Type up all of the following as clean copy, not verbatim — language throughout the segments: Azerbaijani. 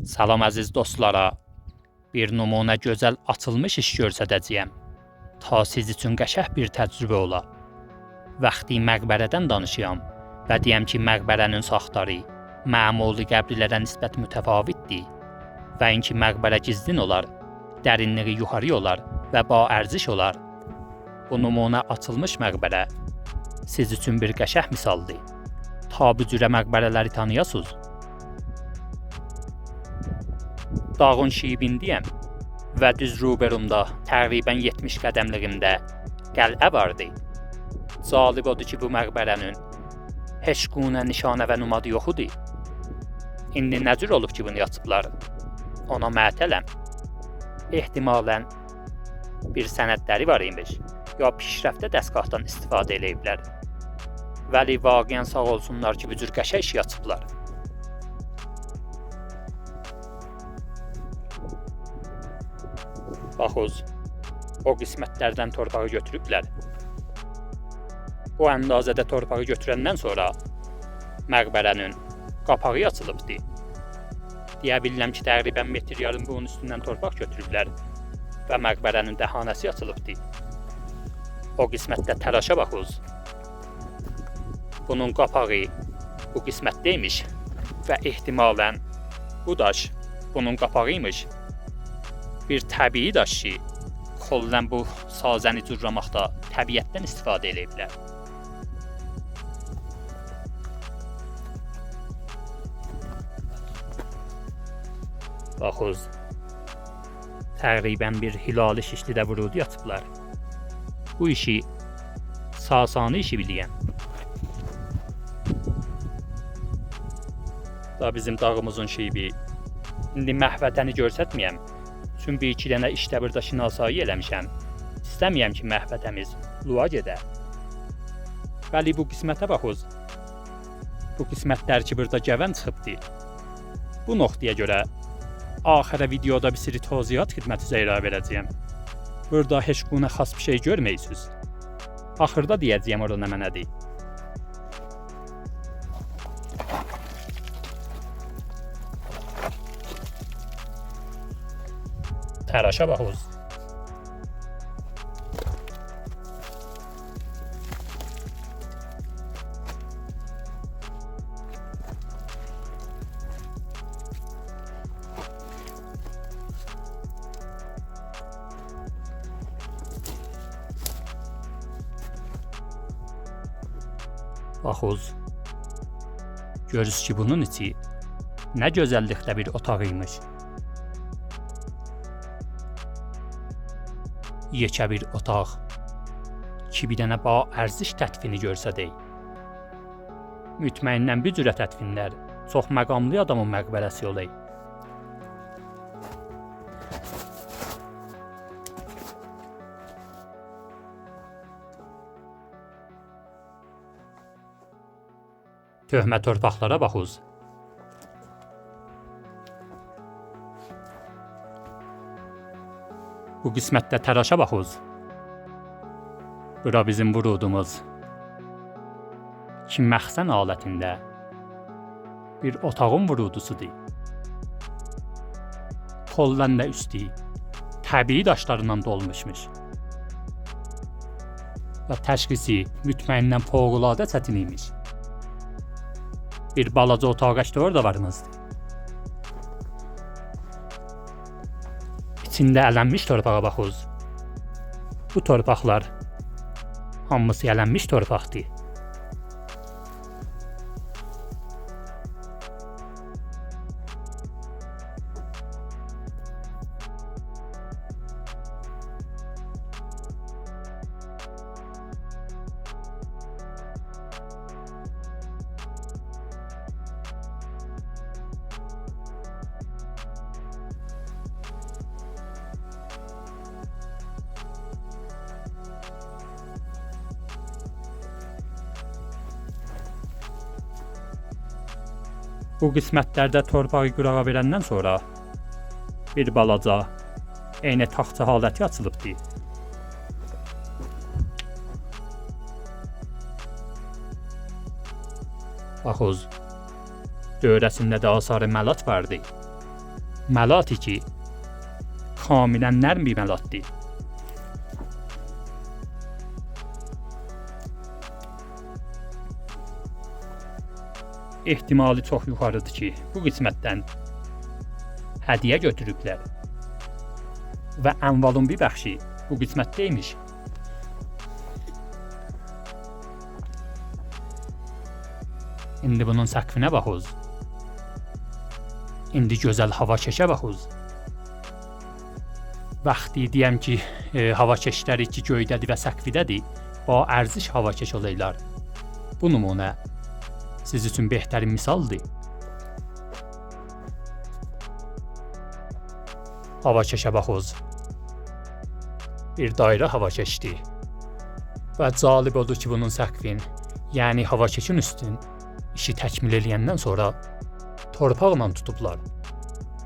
Salam əziz dostlara, bir nümunə gözəl açılmış iş göstərəcəyəm. Ta siz üçün qəşəng bir təcrübə ola. Vaxtı məqbərədən danışıram və deyəm ki, məqbərənin saxtarı məmuli qəbirlərə nisbət mütəfavitdir və inki məqbərə gizlin olar, dərinliyi yuxarı olar və ba ərziş olar. Bu nümunə açılmış məqbərə siz üçün bir qəşəng misaldır. Ta bu cürə məqbərələri tanıyasınız. Dağın şibindəyəm və düz ruberumda təqribən 70 qədəmliyimdə qəl'ə vardı. Cəlib odur ki, bu məqbərənin heç qunə nişanə və numadı yox idi. İndi nə cür olub ki, bunu yatıblar? Ona mətələm. Ehtimalən bir sənədləri var imiş, ya pişrəftə dəstgahdan istifadə eləyiblər. Vəli vaqiən sağ olsunlar ki, bu cür qəşəng iş yatıblar. Baxız, o qismətlərdən torpağı götürüblər. Bu əndazədə torpağı götürəndən sonra məqbərənin qapağı açılıbdı. Deyə bilirəm ki, təqribən metr yarım bunun üstündən torpaq götürüblər və məqbərənin dəhanəsi açılıbdı. O qismətdə təraşa baxız. Bunun qapağı bu qismətdəymiş və ehtimalən bu daş bunun qapağıymış. Bir təbii daş ki, xollən bu sazəni cürramaqda təbiətdən istifadə eləyiblər. Baxız, təqribən bir hilali şişlidə vurudu yatıblar. Bu işi Sasani işi biliyəm. Da bizim dağımızın şeybi. İndi məhvətəni görsətməyəm. Çünki 2 dənə işdə burada şinasayı eləmişəm. İstəməyəm ki, məhvətəmiz lua gedə. Bəli, bu qismətə baxız. Bu qismətlər ki, burada gəvən çıxıbdı. Bu nöqtəyə görə axirə videoda bir sürü toziyat xidməti zəyra verəcəyəm. Burada heç quna xas bir şey görməyəsiniz. Axırda deyəcəyəm orada nə mənədir. Təraşa baxız. Baxız. Görürsünüz ki, bunun içi nə gözəllikdə bir otağıymış. Yekə bir otaq ki, bir dənə ba ərziş tətfini görsədək. Mütməyinnən bir cürə tətfinlər çox məqamlı adamın məqbərəsi olay. Töhmə torpaqlara baxız. Bu qismətdə təraşa baxız. Bura bizim vurudumuz. Ki, məxsən alətində bir otağın vurudusudur. Xollən də üstü təbii daşlarından dolmuşmuş. Və təşxisi mütməyinnən fövqəladə çətin imiş. Bir balaca otaq da orada varmızdı. İçində ələnmiş torpağa baxız. Bu torpaqlar hamısı ələnmiş torpaqdır. Bu qismətlərdə torpağı qırağa verəndən sonra bir balaca eyni taxta haləti açılıbdır. Baxız, dövrəsində də asarı məlat vardı. Məladır ki, kamilən nərm bir məladdır. Ehtimali çox yuxarıdır ki, bu qismətdən hədiyyə götürüblər və ənvalın bir bəxşi bu qismətdəymiş. İndi bunun səqfinə baxız. İndi gözəl hava keşə baxız. Vaxtı deyəm ki, hava keşləri ki göydədir və səqfidədir, ba ərziş hava keş olaylar. Bu nümunə siz üçün behtarin misaldır. Hava keşə baxız. Bir dairə hava keşdi. Və cəlib odur ki, bunun səqfin, yəni hava keşin üstün işi təkmil eləyəndən sonra torpaqla tutublar.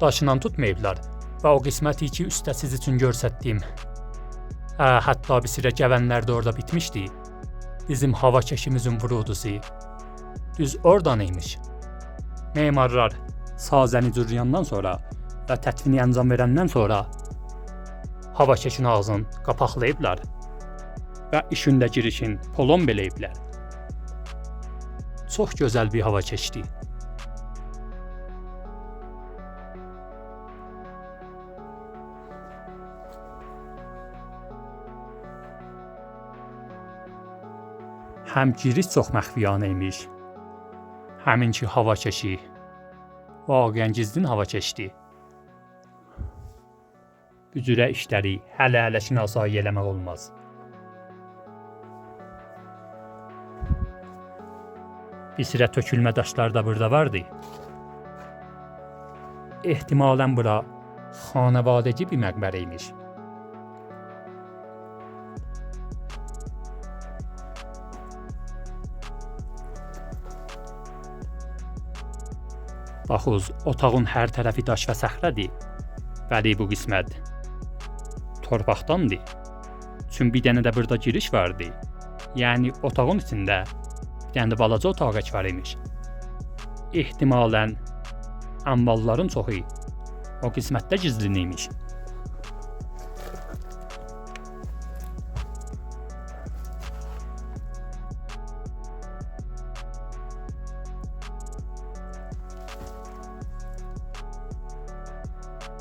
Daşla tutmayıblar və o qisməti ki, üstə siz üçün görsətdiyim, hətta bir sürə gəvənlər də orada bitmişdi. Bizim hava keşimizin vurudusu düz oradan imiş. Memarlar sazəni cürüyandan sonra və tətmini əncam verəndən sonra hava keşin ağzını qapaqlayıblar və işində girişin polon beləyiblər. Çox gözəl bir hava keşdi. Həm giriş çox məxfiyanə imiş, həmin ki hava keşi vaqəən gizlin hava keşdi. Bu cürə işləri hələ-hələşin asayi eləmək olmaz. Bir sürə tökülmə daşlar da burada vardı. Ehtimalən bura xanavadəci bir məqbərə imiş. Baxız, otağın hər tərəfi daş və səxrədir. Bəli, bu qismət torpaqdandır. Çünki bir dənə də burada giriş vardı. Yəni otağın içində bir dənə də balaca otaq var imiş. Ehtimalən əmvalların çoxu o qismətdə gizliniymiş.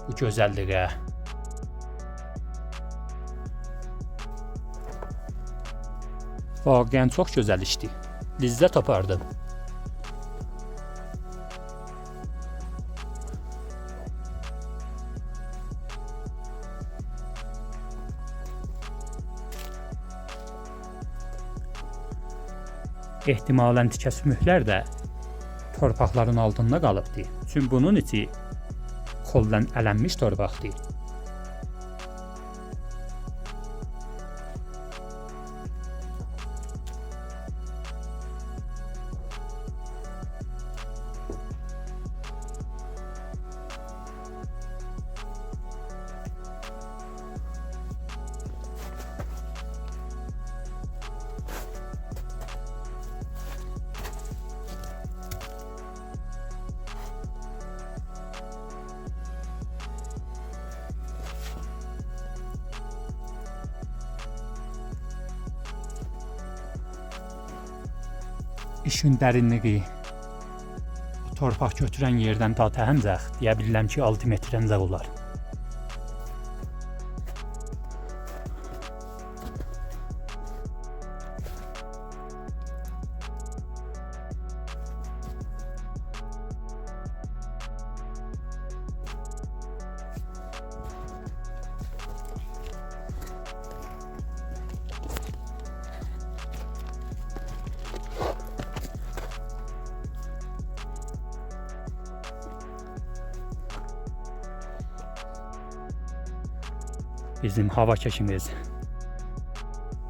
Bu gözəlliyə vaqəən çox gözəl işdi. Lizzət apardım. Ehtimalən tikə sümüklər də torpaqların altında qalıbdı. Çünki bunun içi koldan ələnmiş torpaqdır. İşin dərinliyi torpaq götürən yerdən ta təhəncəx deyə bilirəm ki 6 metrəncəq olar. Bizim hava keşimiz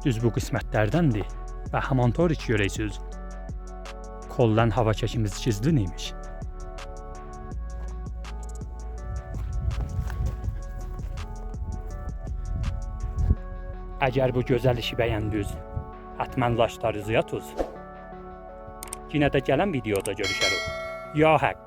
düz bu qismətlərdəndir və həman torik görəysiniz. Koldan hava keşimiz gizlin imiş. Əgər bu gözəl işi bəyəndiniz, həttəmən like'larınızı atınız. Yenə də gələn videoda görüşərik. Ya həq.